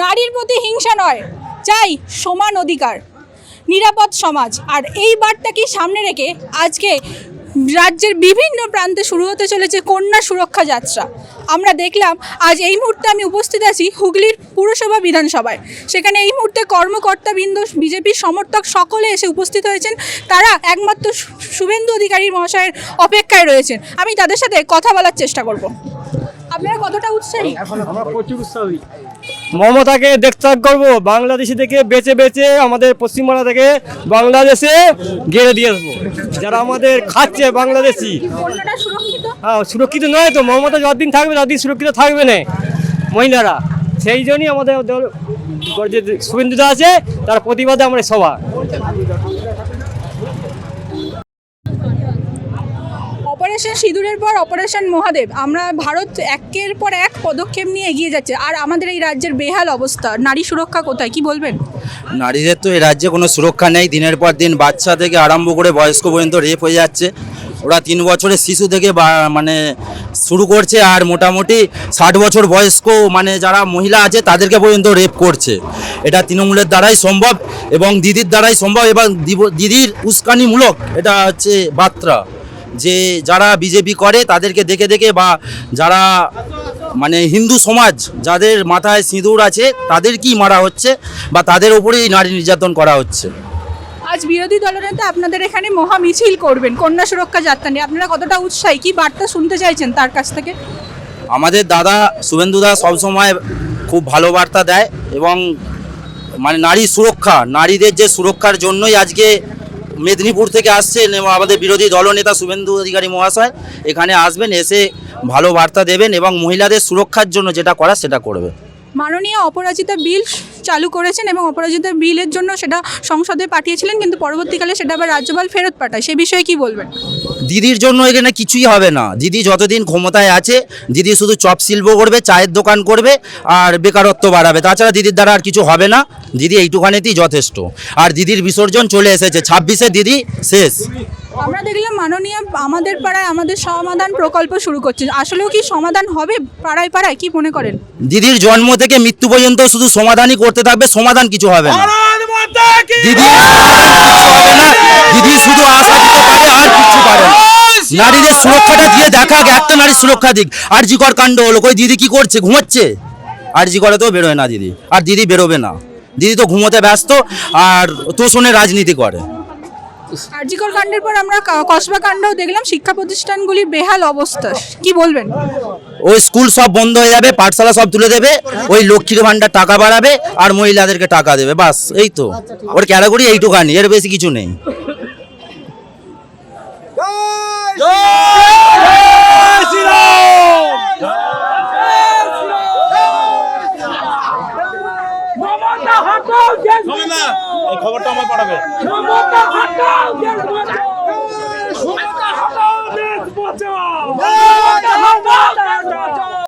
নারীর প্রতি হিংসা নয়, চাই সমান অধিকার, নিরাপদ সমাজ। আর এই বার্তাকে সামনে রেখে আজকে রাজ্যের বিভিন্ন প্রান্তে শুরু হতে চলেছে কন্যা সুরক্ষা যাত্রা। আমরা দেখলাম আজ এই মুহূর্তে আমি উপস্থিত আছি হুগলির পুরসভা বিধানসভায়। সেখানে এই মুহূর্তে কর্মকর্তাবৃন্দ, বিজেপির সমর্থক সকলে এসে উপস্থিত হয়েছেন। তারা একমাত্র শুভেন্দু অধিকারী মহাশয়ের অপেক্ষায় রয়েছেন। আমি তাদের সাথে কথা বলার চেষ্টা করব। আপনারা কতটা উৎসাহী? আমরা প্রচুর উৎসাহী। মমতাকে দেখতে করবো বাংলাদেশি থেকে বেঁচে বেঁচে আমাদের পশ্চিমবাংলা থেকে বাংলাদেশে গেড়ে দিয়ে আসবো। যারা আমাদের খাচ্ছে বাংলাদেশি, হ্যাঁ সুরক্ষিত নয় তো। মমতা যতদিন থাকবে ততদিন সুরক্ষিত থাকবে না মহিলারা। সেই জন্যই আমাদের যে শুভেন্দুদা আছে তার প্রতিবাদে আমরা সভা। অপারেশন সিঁদুরের পর অপারেশন মহাদেব, আমরা ভারত একের পর এক পদক্ষেপ নিয়ে এগিয়ে যাচ্ছে। আর আমাদের এই রাজ্যের বেহাল অবস্থা, নারী সুরক্ষা কোথায়, কি বলবেন? নারীদের তো এই রাজ্যে কোনো সুরক্ষা নেই। দিনের পর দিন বাচ্চা থেকে আরম্ভ করে বয়স্ক পর্যন্ত রেপ হয়ে যাচ্ছে। ওরা 3 বছরের শিশু থেকে মানে শুরু করছে, আর মোটামুটি 60 বছর বয়স্ক মানে যারা মহিলা আছে তাদেরকে পর্যন্ত রেপ করছে। এটা তৃণমূলের দ্বারাই সম্ভব এবং দিদির দ্বারাই সম্ভব। এবং দিদির উস্কানিমূলক এটা হচ্ছে বার্তা, যে যারা বিজেপি করে তাদেরকে দেখে দেখে, বা যারা মানে হিন্দু সমাজ যাদের মাথায় সিঁদুর আছে তাদেরকেই মারা হচ্ছে, বা তাদের উপরেই নারী নির্যাতন করা হচ্ছে। আজ বিরোধী দলনেতা আপনাদের এখানে মহা মিছিল করবেন কন্যা সুরক্ষা যাত্রা নিয়ে। আপনারা কতটা উৎসাহী, কি বার্তা শুনতে চাইছেন তার কাছ থেকে? আমাদের দাদা শুভেন্দুদা সবসময় খুব ভালো বার্তা দেয় এবং মানে নারী সুরক্ষা, নারীদের যে সুরক্ষার জন্যই আজকে মেদিনীপুর থেকে আসছেন এবং আমাদের বিরোধী দলনেতা শুভেন্দু অধিকারী মহাশয় এখানে আসবেন, এসে ভালো বার্তা দেবেন এবং মহিলাদের সুরক্ষার জন্য যেটা করার সেটা করবে। মাননীয় অপরাজিতা বিল চালু করেছেন এবং অপরাজিতা বিলের জন্য সেটা সংসদে পাঠিয়েছিলেন, কিন্তু পরবর্তীকালে সেটা আবার রাজ্যপাল ফেরত পাঠায়। সে বিষয়ে কি বলবেন? দিদির জন্য এখানে কিছুই হবে না। দিদি যতদিন ক্ষমতায় আছে দিদি শুধু চপ শিল্প করবে, চায়ের দোকান করবে আর বেকারত্ব বাড়াবে। তাছাড়া দিদির দ্বারা আর কিছু হবে না। দিদি এইটুখানিতেই যথেষ্ট। আর দিদির বিসর্জন চলে এসেছে, 26-এ দিদি শেষ। আমরা দেখলাম মাননীয় আমাদের পাড়ায় আমাদের সমাধান প্রকল্প শুরু করছে। আসলেও কি সমাধান হবে পাড়ায় পাড়ায়, কি মনে করেন? দিদির জন্ম থেকে মৃত্যু পর্যন্ত শুধু সমাধানই করতে থাকবে, সমাধান কিছু হবে না। দিদি হবে না, দিদি শুধু আশা দিতে পারে আর কিছু পারে না। নারীদের সুরক্ষাটা দিয়ে দেখা, একটা নারীর সুরক্ষা দিক। আর জিকর কাণ্ড হলো, কই দিদি কি করছে? ঘুমোচ্ছে। আর জিকরে তো বেরোয় না দিদি, আর দিদি বেরোবে না। দিদি তো ঘুমোতে ব্যস্ত আর তোষণে রাজনীতি করে। আরজিকর কাণ্ডের পর আমরা কসবা কাণ্ডও দেখলাম, শিক্ষা প্রতিষ্ঠানগুলি বেহাল অবস্থা, কি বলবেন? ওই স্কুল সব বন্ধ হয়ে যাবে, পাঠশালা সব তুলে দেবে, ওই লক্ষ্মীর ভাণ্ডার টাকা বাড়াবে আর মহিলাদেরকে টাকা দেবে, বাস। এই তো ওর ক্যাটাগরি এইটুখানি, এর বেশি কিছু নেই। খবরটা আমার পাঠাবে।